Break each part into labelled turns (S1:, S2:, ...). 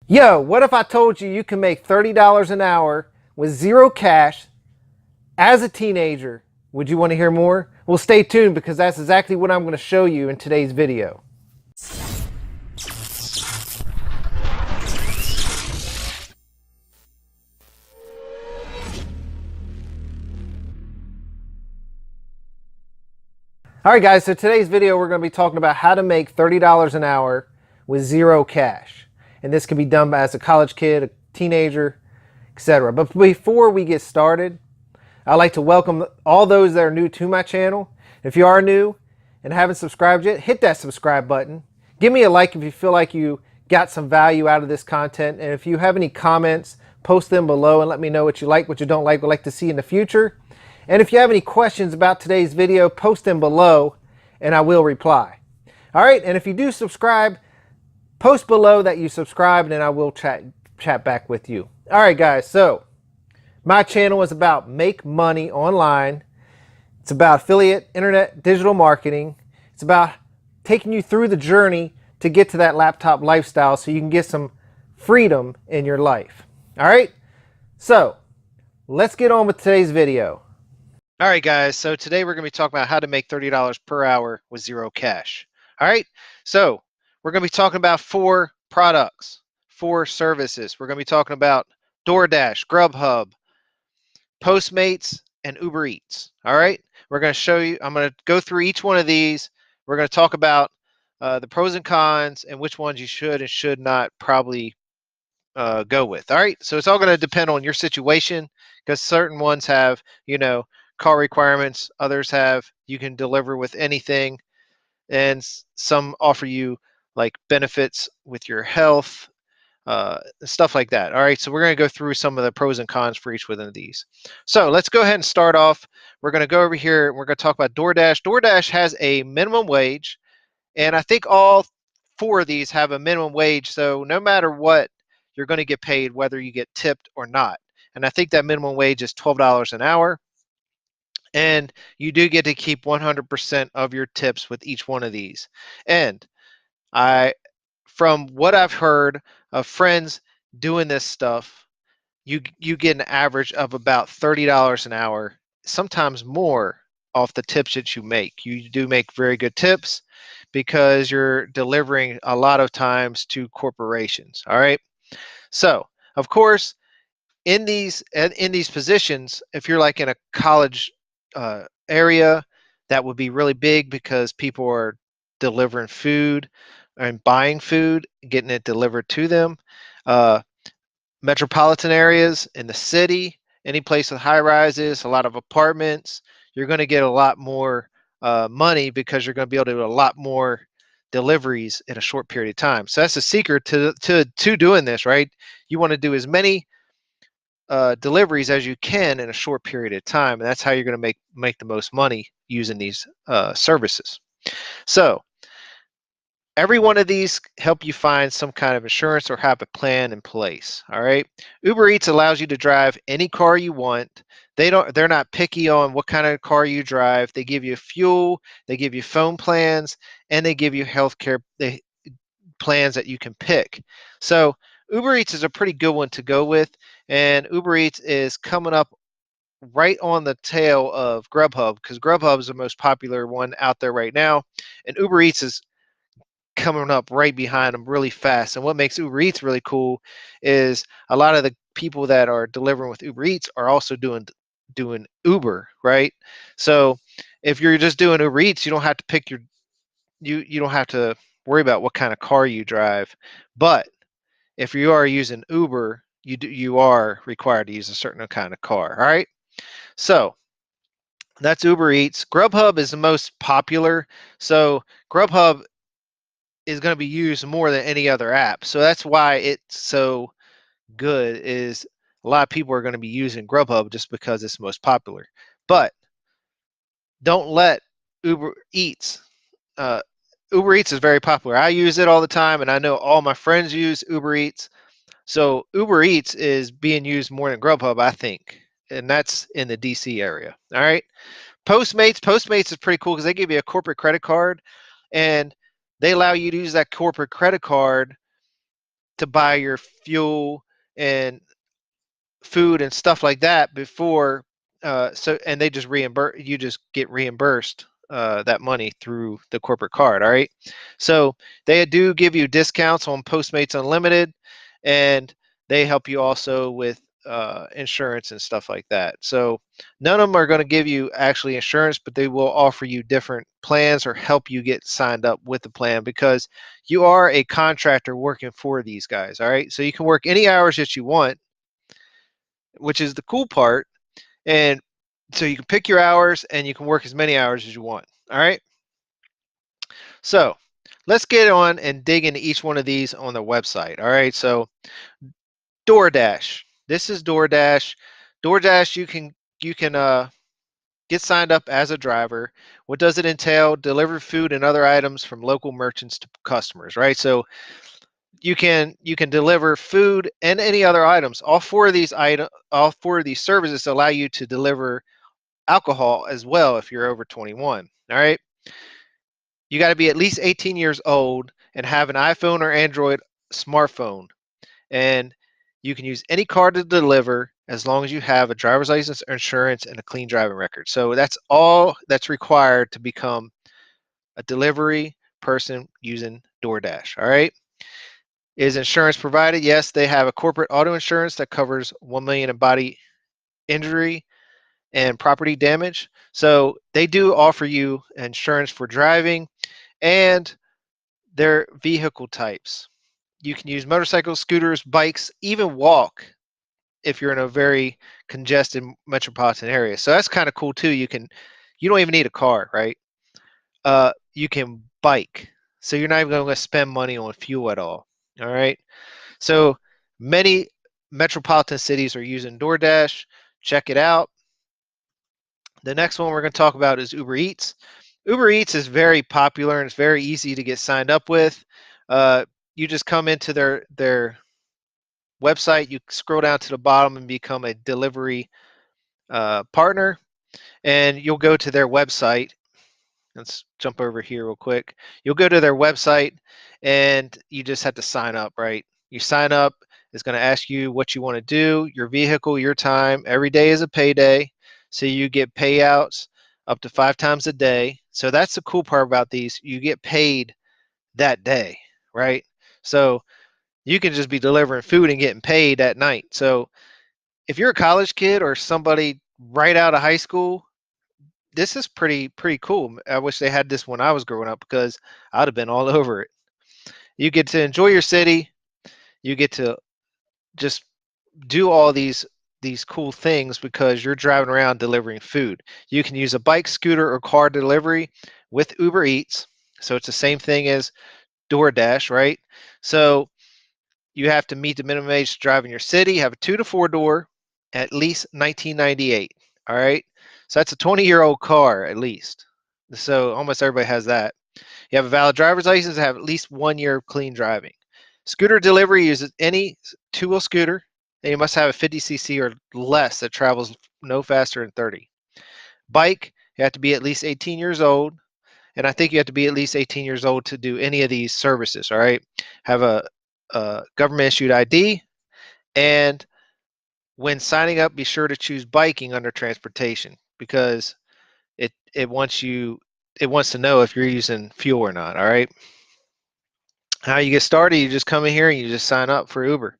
S1: Yo, what if I told you you can make $30 an hour with zero cash as a teenager? Would you want to hear more? Well, stay tuned because that's exactly what I'm going to show you in today's video. Alright guys, so today's video we're going to be talking about how to make $30 an hour with zero cash. And this can be done as a college kid, a teenager, etc. But before we get started, I'd like to welcome all those that are new to my channel. If you are new and haven't subscribed yet, hit that subscribe button. Give me a like if you feel like you got some value out of this content. And if you have any comments, post them below and let me know what you like, what you don't like, would like to see in the future. And if you have any questions about today's video, post them below and I will reply. All right, and if you do subscribe, post below that you subscribed and I will chat back with you. All right, guys, so my channel is about make money online. It's about affiliate, internet, digital marketing. It's about taking you through the journey to get to that laptop lifestyle so you can get some freedom in your life. All right, so let's get on with today's video. All right, guys, so today we're going to be talking about how to make $30 per hour with zero cash. All right, so we're going to be talking about 4 products, 4 services. We're going to be talking about DoorDash, Grubhub, Postmates, and Uber Eats. All right, we're going to show you, I'm going to go through each one of these. We're going to talk about the pros and cons and which ones you should and should not probably go with. All right, so it's all going to depend on your situation because certain ones have, car requirements, others have you can deliver with anything, and some offer you like benefits with your health, stuff like that. All right, so we're going to go through some of the pros and cons for each one of these. So let's go ahead and start off. We're going to go over here and we're going to talk about DoorDash. DoorDash has a minimum wage, and I think all 4 of these have a minimum wage, so no matter what, you're going to get paid whether you get tipped or not. And I think that minimum wage is $12 an hour. And you do get to keep 100% of your tips with each one of these. And from what I've heard of friends doing this stuff, you get an average of about $30 an hour, sometimes more, off the tips that you make. You do make very good tips because you're delivering a lot of times to corporations. All right. So of course, in these positions, if you're like in a college area, that would be really big because people are delivering food and buying food, getting it delivered to them. Metropolitan areas in the city, any place with high rises, a lot of apartments, you're going to get a lot more money because you're going to be able to do a lot more deliveries in a short period of time. So that's the secret to doing this, right? You want to do as many deliveries as you can in a short period of time, and that's how you're going to make the most money using these services. So every one of these help you find some kind of insurance or have a plan in place. All right. Uber Eats allows you to drive any car you want. They're not picky on what kind of car you drive. They give you fuel, they give you phone plans, and they give you healthcare plans that you can pick. So Uber Eats is a pretty good one to go with, and Uber Eats is coming up right on the tail of Grubhub because Grubhub is the most popular one out there right now, and Uber Eats is coming up right behind them really fast. And what makes Uber Eats really cool is a lot of the people that are delivering with Uber Eats are also doing Uber, right? So if you're just doing Uber Eats, you don't have to pick you don't have to worry about what kind of car you drive. But if you are using Uber, you are required to use a certain kind of car. All right. So that's Uber Eats. Grubhub is the most popular. So Grubhub is going to be used more than any other app. So that's why it's so good. Is a lot of people are going to be using Grubhub just because it's the most popular. But don't let Uber Eats. Uber Eats is very popular. I use it all the time, and I know all my friends use Uber Eats. So Uber Eats is being used more than Grubhub, I think, and that's in the DC area. All right. Postmates is pretty cool because they give you a corporate credit card, and they allow you to use that corporate credit card to buy your fuel and food and stuff like that before, and they just reimburse you, just get reimbursed that money through the corporate card. All right, so they do give you discounts on Postmates Unlimited, and they help you also with insurance and stuff like that. So none of them are going to give you actually insurance, but they will offer you different plans or help you get signed up with the plan, because you are a contractor working for these guys. All right, so you can work any hours that you want, which is the cool part. And so you can pick your hours and you can work as many hours as you want. All right. So let's get on and dig into each one of these on the website. All right. So DoorDash. This is DoorDash. DoorDash, you can get signed up as a driver. What does it entail? Deliver food and other items from local merchants to customers, right? So you can deliver food and any other items. All four of these services allow you to deliver alcohol as well if you're over 21. All right. You got to be at least 18 years old and have an iPhone or Android smartphone. And you can use any card to deliver as long as you have a driver's license, insurance, and a clean driving record. So that's all that's required to become a delivery person using DoorDash. All right. Is insurance provided? Yes, they have a corporate auto insurance that covers 1 million in body injury and property damage. So they do offer you insurance for driving and their vehicle types. You can use motorcycles, scooters, bikes, even walk if you're in a very congested metropolitan area. So that's kind of cool too. You don't even need a car, right? You can bike. So you're not even going to spend money on fuel at all. All right. So many metropolitan cities are using DoorDash. Check it out. The next one we're going to talk about is Uber Eats. Uber Eats is very popular and it's very easy to get signed up with. Uh, you just come into their website, you scroll down to the bottom and become a delivery partner, and you'll go to their website. Let's jump over here real quick. You'll go to their website and you just have to sign up, right? You sign up, it's going to ask you what you want to do, your vehicle, your time. Every day is a payday. So you get payouts up to 5 times a day. So that's the cool part about these. You get paid that day, right? So you can just be delivering food and getting paid at night. So if you're a college kid or somebody right out of high school, this is pretty cool. I wish they had this when I was growing up, because I'd have been all over it. You get to enjoy your city. You get to just do all these cool things because you're driving around delivering food. You can use a bike, scooter, or car delivery with Uber Eats. So it's the same thing as DoorDash, right? So you have to meet the minimum age to drive in your city, have a 2 to 4 door, at least 1998. All right. So that's a 20-year-old car at least. So almost everybody has that. You have a valid driver's license, have at least 1 year of clean driving. Scooter delivery uses any two-wheel scooter, and you must have a 50cc or less that travels no faster than 30. Bike, you have to be at least 18 years old, and I think you have to be at least 18 years old to do any of these services. All right. Have a government issued ID, and when signing up, be sure to choose biking under transportation, because it wants to know if you're using fuel or not. All right. How you get started, you just come in here and you just sign up for Uber.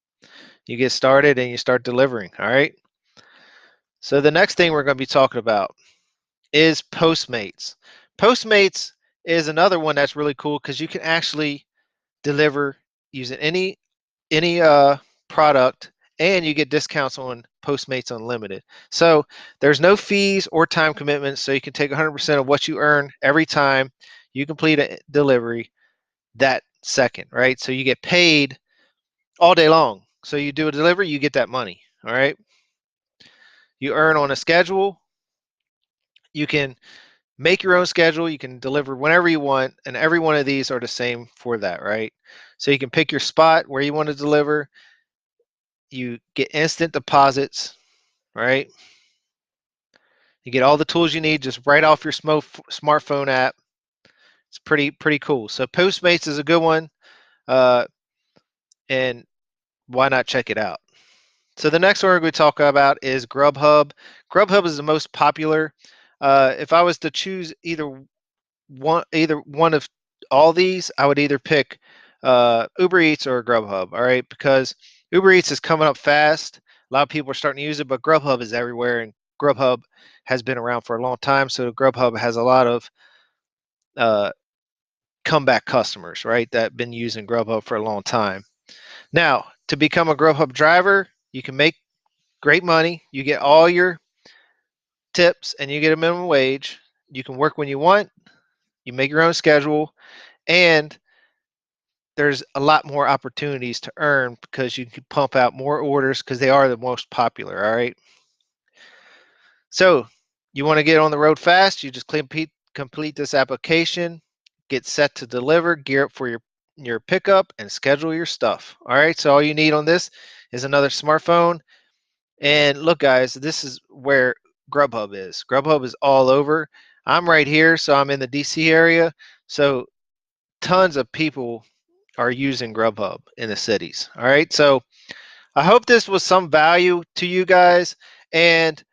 S1: You get started and you start delivering. All right. So the next thing we're going to be talking about is Postmates. Postmates is another one that's really cool because you can actually deliver using any product, and you get discounts on Postmates Unlimited. So there's no fees or time commitments, so you can take 100% of what you earn every time you complete a delivery that second, right? So you get paid all day long. So you do a delivery, you get that money, all right? You earn on a schedule. You can make your own schedule. You can deliver whenever you want, and every one of these are the same for that, right? So you can pick your spot where you want to deliver. You get instant deposits, right? You get all the tools you need just right off your smartphone app. It's pretty cool. So Postmates is a good one. Uh, and why not check it out? So the next one we're going to talk about is Grubhub. Grubhub is the most popular. If I was to choose either one of all these, I would either pick Uber Eats or Grubhub. All right, because Uber Eats is coming up fast. A lot of people are starting to use it, but Grubhub is everywhere, and Grubhub has been around for a long time. So Grubhub has a lot of uh, comeback customers, right, that have been using Grubhub for a long time. Now, to become a Grubhub driver, you can make great money. You get all your tips and you get a minimum wage. You can work when you want. You make your own schedule, and there's a lot more opportunities to earn because you can pump out more orders because they are the most popular. All right. So you want to get on the road fast, you just complete this application, get set to deliver, gear up for your pickup, and schedule your stuff. All right. So all you need on this is another smartphone. And look, guys, this is where Grubhub is. Grubhub is all over. I'm right here, so I'm in the DC area. So tons of people are using Grubhub in the cities. All right. So I hope this was some value to you guys. And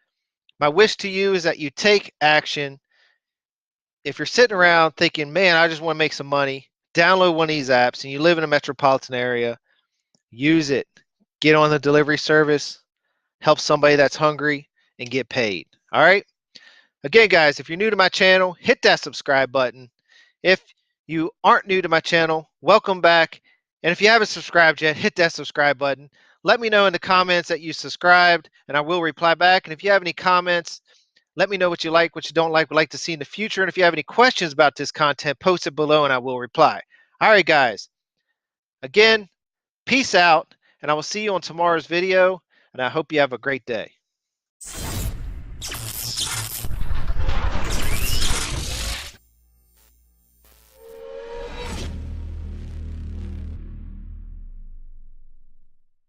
S1: my wish to you is that you take action. If you're sitting around thinking, man, I just want to make some money, download one of these apps and you live in a metropolitan area, use it. Get on the delivery service, help somebody that's hungry, and get paid. All right. Again, guys, if you're new to my channel, hit that subscribe button. If you aren't new to my channel, welcome back. And if you haven't subscribed yet, hit that subscribe button. Let me know in the comments that you subscribed, and I will reply back. And if you have any comments, let me know what you like, what you don't like, would like to see in the future. And if you have any questions about this content, post it below and I will reply. All right, guys. Again, peace out, and I will see you on tomorrow's video, and I hope you have a great day.